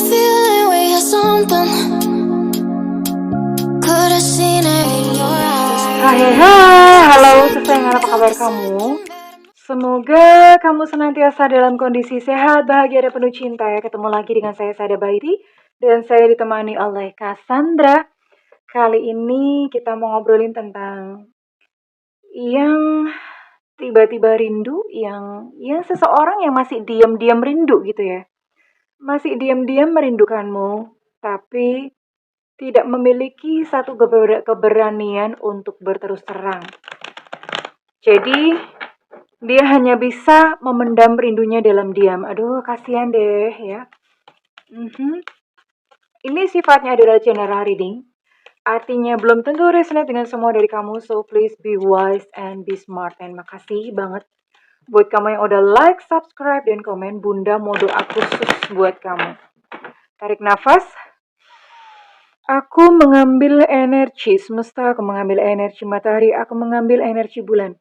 feeling we had something. Could have seen it in your eyes. Hai, halo kesayangan, apa kabar kamu? Semoga kamu senantiasa dalam kondisi sehat, bahagia, dan penuh cinta ya. Ketemu lagi dengan saya Sada Baiti, dan saya ditemani oleh Cassandra. Kali ini kita mau ngobrolin tentang yang tiba-tiba rindu, yang seseorang yang masih diam-diam rindu gitu ya. Masih diam-diam merindukanmu, tapi tidak memiliki satu keberanian untuk berterus terang. Jadi, dia hanya bisa memendam rindunya dalam diam. Aduh, kasihan deh ya. Ini sifatnya adalah general reading. Artinya belum tentu resonate dengan semua dari kamu. So, please be wise and be smart. And makasih banget buat kamu yang udah like, subscribe, dan komen. Bunda mau doa khusus buat kamu. Tarik nafas. Aku mengambil energi semesta, aku mengambil energi matahari, aku mengambil energi bulan.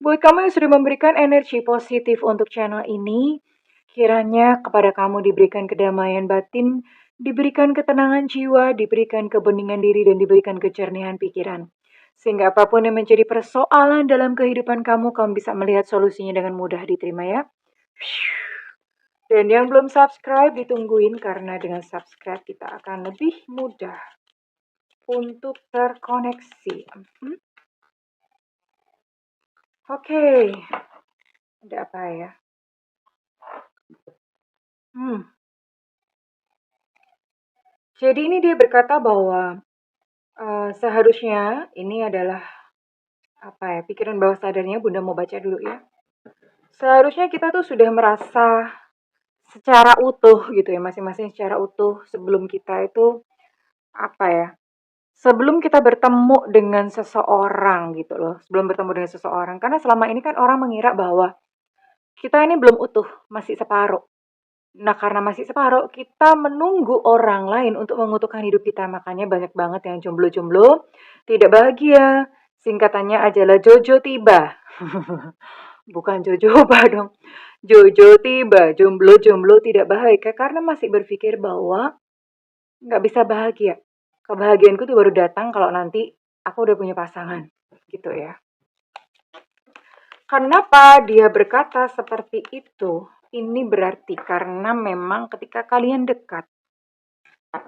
Buat kamu yang sudah memberikan energi positif untuk channel ini, kiranya kepada kamu diberikan kedamaian batin, diberikan ketenangan jiwa, diberikan kebeningan diri, dan diberikan kejernihan pikiran. Sehingga apapun yang menjadi persoalan dalam kehidupan kamu, kamu bisa melihat solusinya dengan mudah diterima ya. Dan yang belum subscribe, ditungguin karena dengan subscribe kita akan lebih mudah untuk terkoneksi. Oke. Ada apa ya? Jadi ini dia berkata bahwa seharusnya ini adalah pikiran bawah sadarnya. Bunda mau baca dulu ya. Seharusnya kita tuh sudah merasa secara utuh gitu ya, masing-masing secara utuh sebelum kita itu sebelum kita bertemu dengan seseorang gitu loh, sebelum bertemu dengan seseorang. Karena selama ini kan orang mengira bahwa kita ini belum utuh, masih separuh. Nah, karena masih separuh, kita menunggu orang lain untuk mengutuhkan hidup kita. Makanya banyak banget yang jomblo-jomblo, tidak bahagia. Singkatannya adalah Jojo tiba. Bukan jojoba dong. Jojo tiba, jomblo-jomblo tidak bahagia. Karena masih berpikir bahwa nggak bisa bahagia. Kebahagiaanku tuh baru datang kalau nanti aku udah punya pasangan. Gitu ya. Kenapa dia berkata seperti itu? Ini berarti karena memang ketika kalian dekat,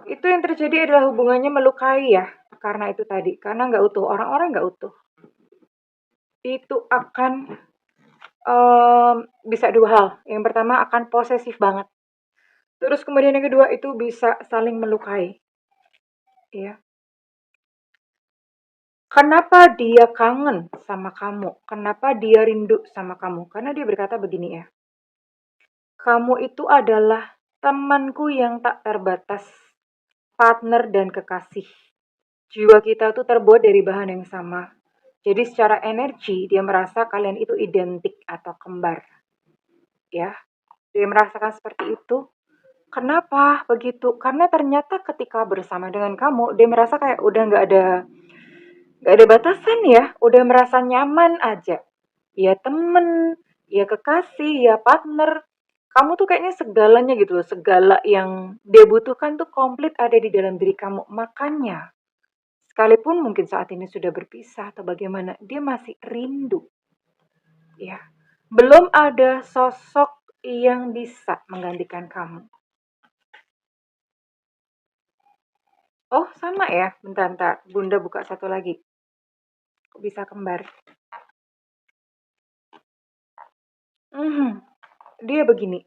itu yang terjadi adalah hubungannya melukai ya. Karena itu tadi, karena nggak utuh, orang-orang nggak utuh. Itu akan bisa dua hal. Yang pertama akan posesif banget. Terus kemudian yang kedua itu bisa saling melukai. Ya. Kenapa dia kangen sama kamu? Kenapa dia rindu sama kamu? Karena dia berkata begini ya. Kamu itu adalah temanku yang tak terbatas, partner dan kekasih. Jiwa kita tuh terbuat dari bahan yang sama. Jadi secara energi dia merasa kalian itu identik atau kembar. Ya, dia merasakan seperti itu. Kenapa begitu? Karena ternyata ketika bersama dengan kamu, dia merasa kayak udah nggak ada batasan ya, udah merasa nyaman aja. Ya temen, ya kekasih, ya partner. Kamu tuh kayaknya segalanya gitu loh, segala yang dia butuhkan tuh komplit ada di dalam diri kamu. Makanya, sekalipun mungkin saat ini sudah berpisah atau bagaimana, dia masih rindu. Ya, belum ada sosok yang bisa menggantikan kamu. Oh, sama ya. Bentar. Bunda buka satu lagi. Kok bisa kembar? Dia begini.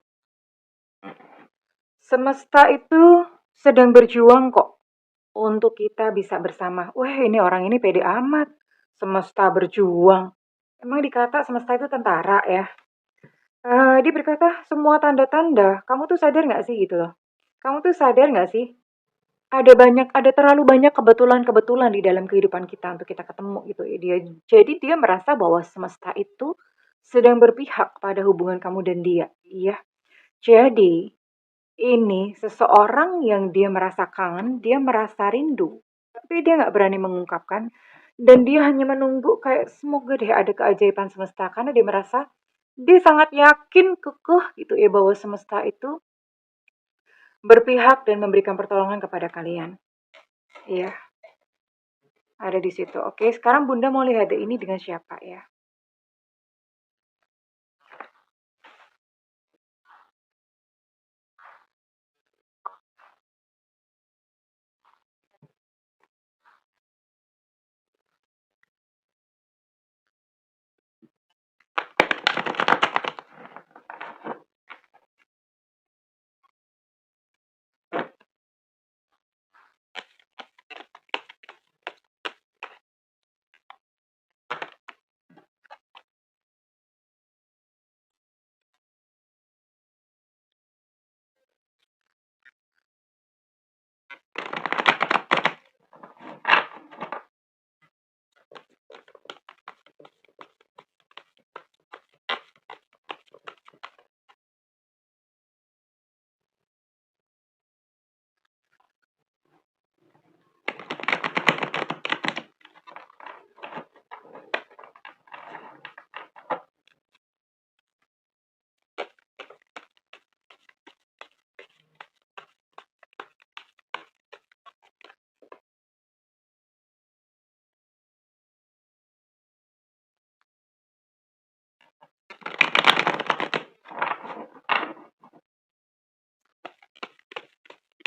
Semesta itu sedang berjuang kok untuk kita bisa bersama. Wah, ini orang ini pede amat. Semesta berjuang. Emang dikata semesta itu tentara ya? Dia berkata semua tanda-tanda. Kamu tuh sadar nggak sih gitu loh? Kamu tuh sadar nggak sih? Ada terlalu banyak kebetulan-kebetulan di dalam kehidupan kita untuk kita ketemu gitu ya. Jadi dia merasa bahwa semesta itu sedang berpihak pada hubungan kamu dan dia. Iya. Jadi ini seseorang yang dia merasa kangen, dia merasa rindu, tapi dia nggak berani mengungkapkan, dan dia hanya menunggu kayak semoga deh ada keajaiban semesta, karena dia merasa dia sangat yakin kekeh gitu ya bahwa semesta itu berpihak dan memberikan pertolongan kepada kalian. Iya, ada di situ. Oke, sekarang Bunda mau lihat deh ini dengan siapa ya.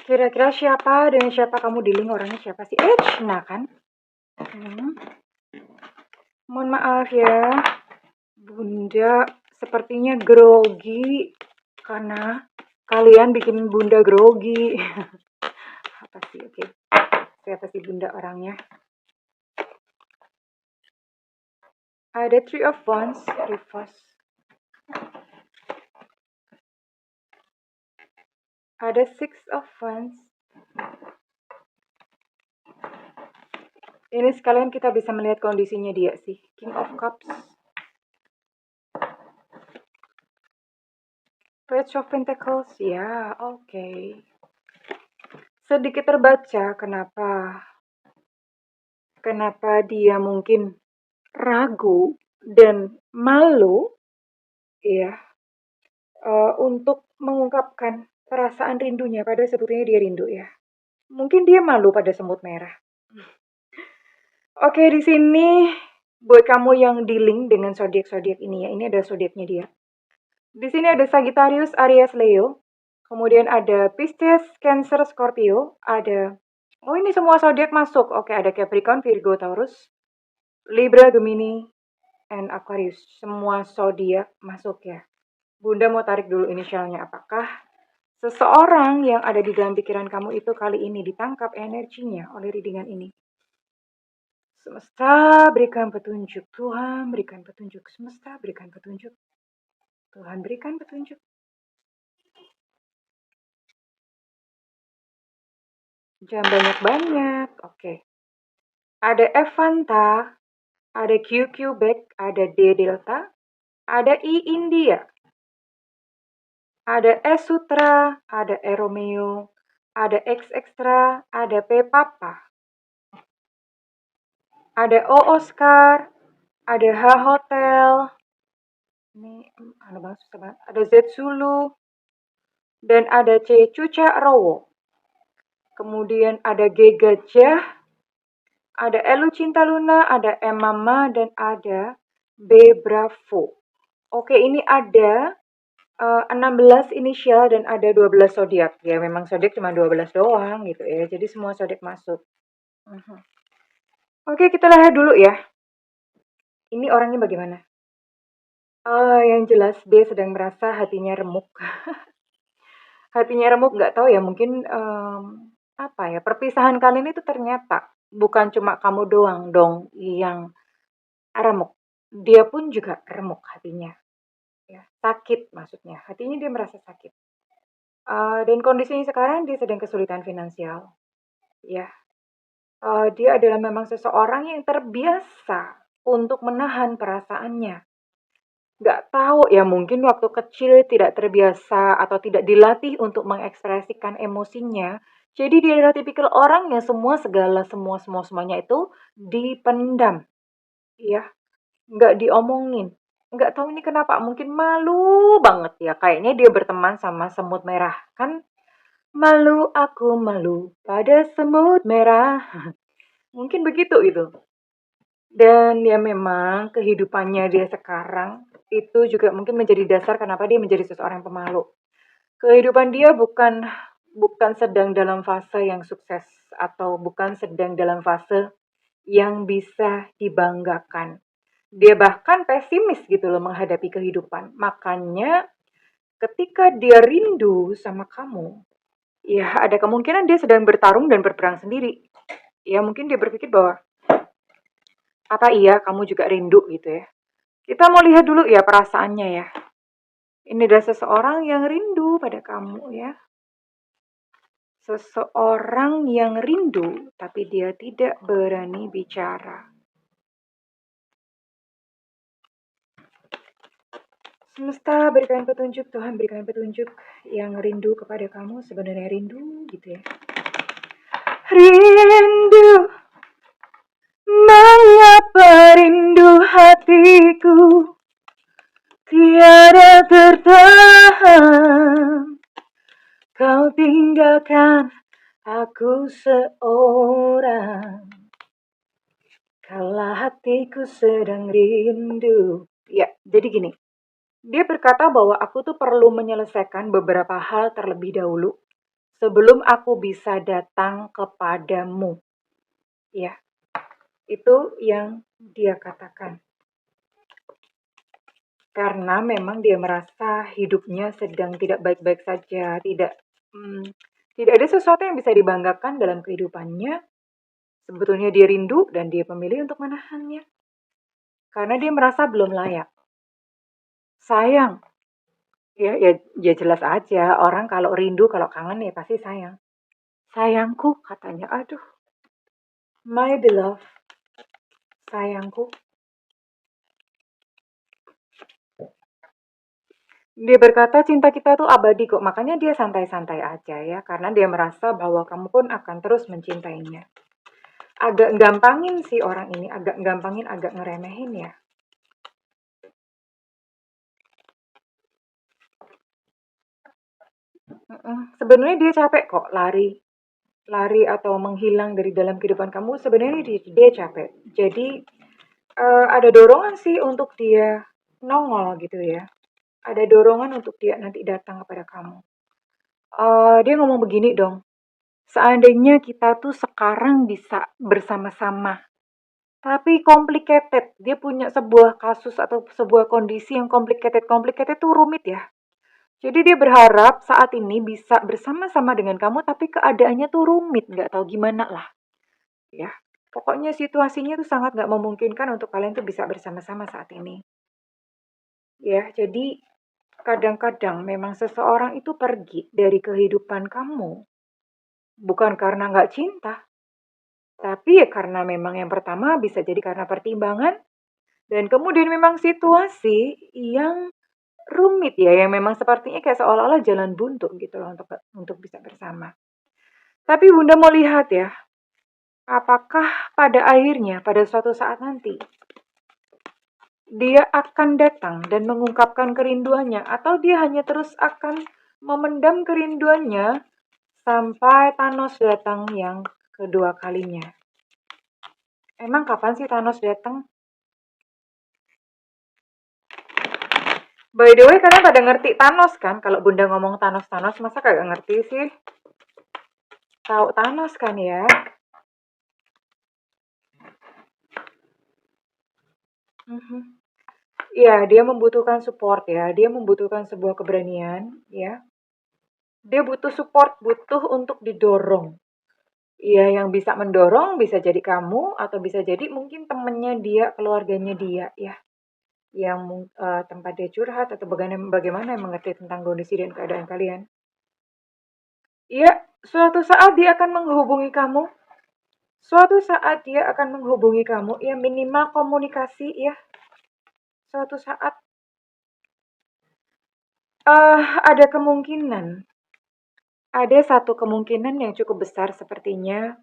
Kira-kira siapa dengan siapa kamu dealing, orangnya siapa sih? Nah kan. Mohon maaf ya, Bunda sepertinya grogi karena kalian bikin Bunda grogi. Apa sih? Oke. Siapa sih Bunda orangnya? Ada Three of Wands, reverse. Ada Six of Wands. Ini sekalian kita bisa melihat kondisinya dia sih. King of Cups. Page of Pentacles. Ya, oke. Sedikit terbaca kenapa dia mungkin ragu dan malu ya untuk mengungkapkan perasaan rindunya pada sebetulnya dia rindu ya. Mungkin dia malu pada semut merah. Oke, di sini buat kamu yang dealing dengan zodiak-zodiak ini ya, ini ada zodiaknya dia. Di sini ada Sagittarius, Aries, Leo. Kemudian ada Pisces, Cancer, Scorpio. Oh ini semua zodiak masuk. Oke, ada Capricorn, Virgo, Taurus, Libra, Gemini, and Aquarius. Semua zodiak masuk ya. Bunda mau tarik dulu inisialnya. Apakah seseorang yang ada di dalam pikiran kamu itu kali ini ditangkap energinya oleh readingan ini? Semesta berikan petunjuk. Tuhan berikan petunjuk. Semesta berikan petunjuk. Tuhan berikan petunjuk. Jangan banyak-banyak. Oke. Ada Evanta, ada Q Quebec, ada D Delta, ada I India, ada S Sutra, ada E Romeo, ada X Extra, ada P Papa, ada O Oscar, ada H Hotel, ini ada banget susah banget, ada Z Zulu, dan ada C Cuca Rowo. Kemudian ada G Gajah, ada Elu Cinta Luna, ada M Mama, dan ada B Bravo. Oke, ini ada 16 inisial dan ada 12 zodiak. Ya, memang zodiak cuma 12 doang gitu ya. Jadi semua zodiak masuk. Oke, kita lihat dulu ya. Ini orangnya bagaimana? Yang jelas dia sedang merasa hatinya remuk. Hatinya remuk nggak tahu ya, mungkin apa ya, perpisahan kalian itu ternyata bukan cuma kamu doang dong yang remuk. Dia pun juga remuk hatinya. Ya, sakit maksudnya. Hatinya dia merasa sakit. Dan kondisinya sekarang dia sedang kesulitan finansial. Ya, dia adalah memang seseorang yang terbiasa untuk menahan perasaannya. Nggak tahu ya, mungkin waktu kecil tidak terbiasa atau tidak dilatih untuk mengekspresikan emosinya. Jadi dia adalah tipikal orang yang semuanya itu dipendam. Ya, nggak diomongin. Nggak tahu ini kenapa, mungkin malu banget ya. Kayaknya dia berteman sama semut merah. Kan Malu aku malu pada semut merah. Mungkin begitu itu. Dan ya memang kehidupannya dia sekarang itu juga mungkin menjadi dasar kenapa dia menjadi seseorang yang pemalu. Kehidupan dia bukan bukan sedang dalam fase yang sukses atau bukan sedang dalam fase yang bisa dibanggakan. Dia bahkan pesimis gitu loh menghadapi kehidupan. Makanya ketika dia rindu sama kamu, ya ada kemungkinan dia sedang bertarung dan berperang sendiri. Ya mungkin dia berpikir bahwa apa iya kamu juga rindu gitu ya. Kita mau lihat dulu ya perasaannya ya. Ini adalah seseorang yang rindu pada kamu ya. Seseorang yang rindu tapi dia tidak berani bicara. Semesta berikan petunjuk, Tuhan berikan petunjuk yang rindu kepada kamu, sebenarnya rindu gitu ya. Rindu, mengapa rindu hatiku tiada tertahan. Kau tinggalkan aku seorang, kala hatiku sedang rindu. Ya, jadi gini. Dia berkata bahwa aku tuh perlu menyelesaikan beberapa hal terlebih dahulu sebelum aku bisa datang kepadamu. Ya, itu yang dia katakan. Karena memang dia merasa hidupnya sedang tidak baik-baik saja, tidak ada sesuatu yang bisa dibanggakan dalam kehidupannya. Sebetulnya dia rindu dan dia memilih untuk menahannya. Karena dia merasa belum layak. Sayang, ya jelas aja orang kalau rindu, kalau kangen ya pasti sayang. Sayangku katanya, aduh, my beloved, sayangku. Dia berkata cinta kita tuh abadi kok, makanya dia santai-santai aja ya, karena dia merasa bahwa kamu pun akan terus mencintainya. Agak gampangin sih orang ini, agak gampangin, agak ngeremehin ya. Sebenarnya dia capek kok lari, lari atau menghilang dari dalam kehidupan kamu. Sebenarnya dia capek. Jadi ada dorongan sih untuk dia nongol gitu ya. Ada dorongan untuk dia nanti datang kepada kamu. Dia ngomong begini dong, seandainya kita tuh sekarang bisa bersama-sama, tapi complicated, dia punya sebuah kasus atau sebuah kondisi yang complicated. Complicated tuh rumit ya. Jadi dia berharap saat ini bisa bersama-sama dengan kamu, tapi keadaannya tuh rumit, nggak tahu gimana lah, ya. Pokoknya situasinya tuh sangat nggak memungkinkan untuk kalian tuh bisa bersama-sama saat ini. Ya, jadi kadang-kadang memang seseorang itu pergi dari kehidupan kamu, bukan karena nggak cinta, tapi ya karena memang yang pertama bisa jadi karena pertimbangan, dan kemudian memang situasi yang rumit ya, yang memang sepertinya kayak seolah-olah jalan buntu gitu loh untuk bisa bersama. Tapi Bunda mau lihat ya, apakah pada akhirnya, pada suatu saat nanti, dia akan datang dan mengungkapkan kerinduannya, atau dia hanya terus akan memendam kerinduannya sampai Thanos datang yang kedua kalinya. Emang kapan sih Thanos datang? By the way, kalian pada ngerti Thanos kan? Kalau Bunda ngomong Thanos, masa kagak ngerti sih? Tahu Thanos kan ya? Mhm. Iya, dia membutuhkan support ya. Dia membutuhkan sebuah keberanian ya. Dia butuh support, butuh untuk didorong. Iya, yang bisa mendorong bisa jadi kamu atau bisa jadi mungkin temennya dia, keluarganya dia ya. Yang tempat dia curhat atau bagaimana yang mengerti tentang kondisi dan keadaan kalian. Iya, suatu saat dia akan menghubungi kamu. Suatu saat dia akan menghubungi kamu. Ya minimal komunikasi ya. Suatu saat ada kemungkinan. Ada satu kemungkinan yang cukup besar sepertinya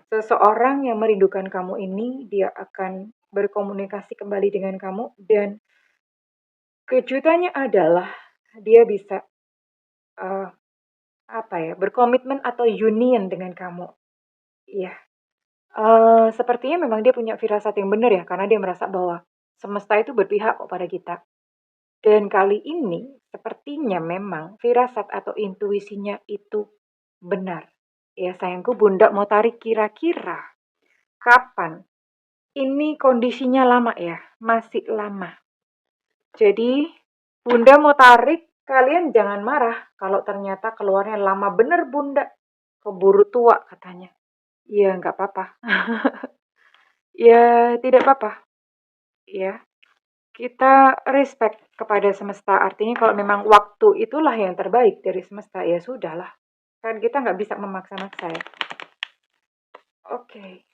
seseorang yang merindukan kamu ini dia akan berkomunikasi kembali dengan kamu, dan kejutannya adalah dia bisa uh, berkomitmen atau union dengan kamu. Iya. Sepertinya memang dia punya firasat yang benar ya, karena dia merasa bahwa semesta itu berpihak kok pada kita. Dan kali ini sepertinya memang firasat atau intuisinya itu benar. Ya sayangku, Bunda mau tarik kira-kira kapan? Ini kondisinya lama ya, masih lama. Jadi Bunda mau tarik, kalian jangan marah kalau ternyata keluarnya lama bener Bunda. Keburu tua katanya. Ya nggak apa-apa. Ya tidak apa-apa. Ya, kita respect kepada semesta. Artinya kalau memang waktu itulah yang terbaik dari semesta, ya sudahlah. Kan kita nggak bisa memaksa-maksa ya. Oke.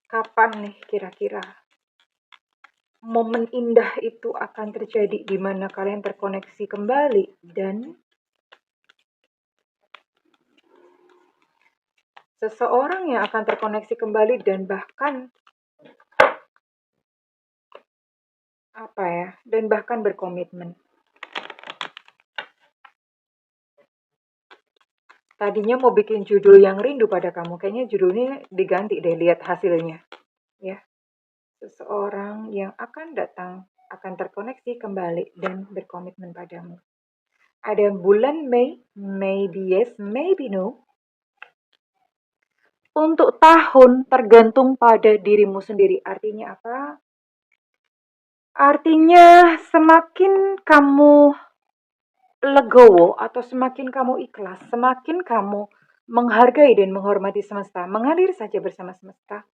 Kapan nih kira-kira momen indah itu akan terjadi di mana kalian terkoneksi kembali dan seseorang yang akan terkoneksi kembali dan bahkan berkomitmen. Tadinya mau bikin judul yang rindu pada kamu, kayaknya judulnya diganti deh, lihat hasilnya. Ya, seseorang yang akan datang akan terkoneksi kembali dan berkomitmen padamu. Ada bulan Mei, maybe yes, maybe no. Untuk tahun tergantung pada dirimu sendiri. Artinya apa? Artinya semakin kamu legowo atau semakin kamu ikhlas, semakin kamu menghargai dan menghormati semesta, mengalir saja bersama semesta.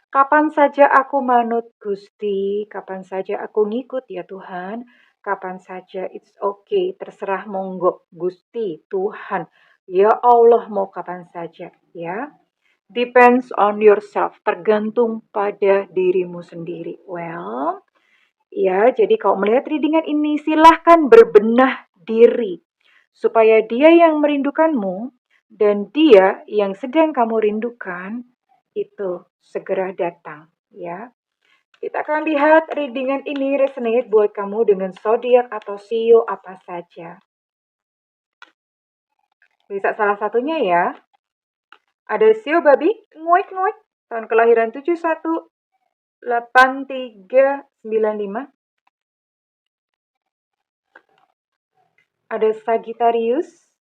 Kapan saja aku manut Gusti, kapan saja aku ngikut ya Tuhan, kapan saja it's okay, terserah monggo Gusti, Tuhan, ya Allah mau kapan saja ya. Depends on yourself, tergantung pada dirimu sendiri. Well, ya, jadi kalau melihat readingan ini, silahkan berbenah diri. Supaya dia yang merindukanmu dan dia yang sedang kamu rindukan, itu segera datang. Ya, kita akan lihat readingan ini resonate buat kamu dengan zodiak atau sio apa saja. Bisa salah satunya ya. Ada sio babi, nguik-nguik, tahun kelahiran 718395. Ada Sagittarius.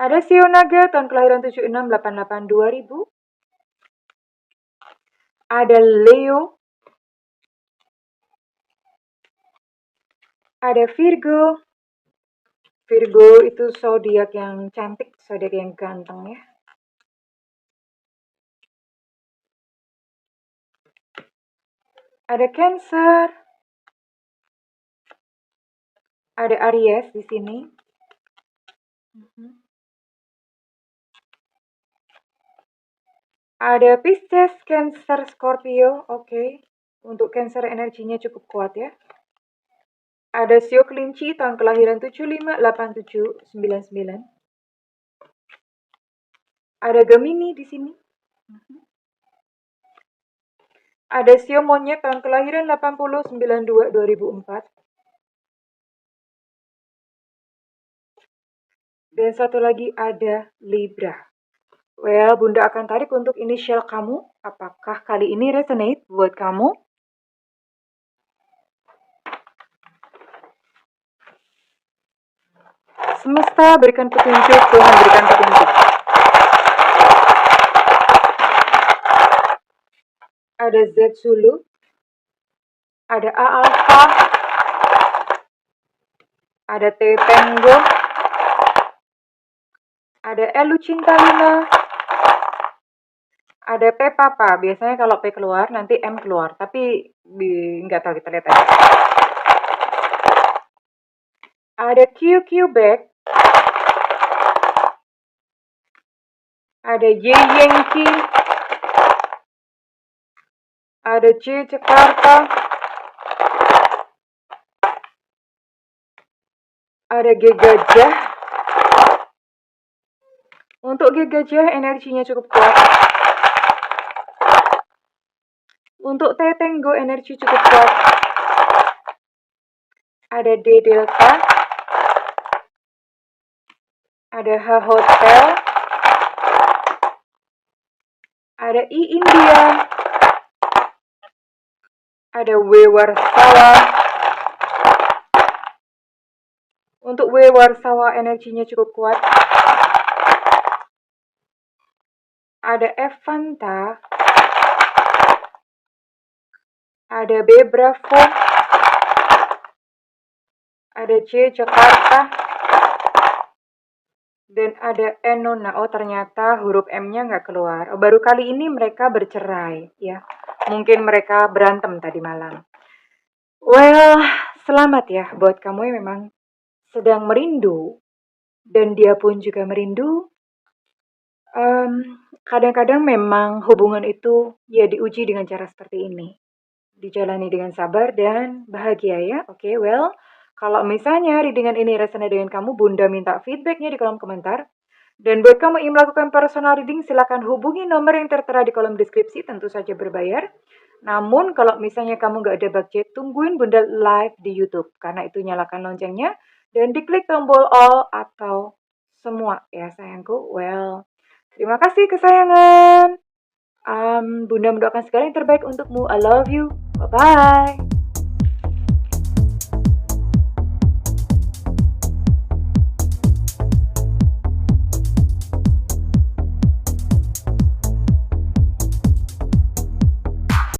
Ada sio naga, tahun kelahiran 7688-2000. Ada Leo. Ada Virgo. Virgo itu zodiak yang cantik, zodiak yang ganteng ya. Ada Cancer. Ada Aries di sini. Ada Pisces, Cancer, Scorpio. Oke. Untuk Cancer energinya cukup kuat ya. Ada sio kelinci, tahun kelahiran 758799. Ada Gemini di sini. Ada sio monyet, tahun kelahiran 8092-2004. Dan satu lagi ada Libra. Well, Bunda akan tarik untuk inisial kamu. Apakah kali ini resonate buat kamu? Semesta berikan petunjuk, Tuhan berikan petunjuk. Ada Z Zulu. Ada A Alpha. Ada T Tango. Ada L Cinta 5. Ada P Papa. Biasanya kalau P keluar nanti M keluar, tapi nggak tahu, kita lihat aja. Ada Q Quebec. Ada Y Yankee. Ada J Jakarta. Ada G Gajah. Untuk G Gajah energinya cukup kuat. Untuk T Tango energi cukup kuat. ada D Delta, ada H Hotel, ada I India, ada W Warsawa. Untuk W Warsawa energinya cukup kuat. Ada F Fanta, ada B Bravo, ada C Jakarta, dan ada N Nona. Oh, ternyata huruf M-nya nggak keluar. Oh, baru kali ini mereka bercerai, ya. Mungkin mereka berantem tadi malam. Well, selamat ya buat kamu yang memang sedang merindu, dan dia pun juga merindu. Kadang-kadang memang hubungan itu ya diuji dengan cara seperti ini. Dijalani dengan sabar dan bahagia ya. Oke, well, kalau misalnya readingan ini resonate dengan kamu, Bunda minta feedbacknya di kolom komentar. Dan buat kamu yang melakukan personal reading, silakan hubungi nomor yang tertera di kolom deskripsi, tentu saja berbayar. Namun kalau misalnya kamu nggak ada budget, tungguin Bunda live di YouTube. Karena itu nyalakan loncengnya dan diklik tombol all atau semua ya sayangku. Well, terima kasih kesayangan. Bunda mendoakan segala yang terbaik untukmu. I love you. Bye-bye.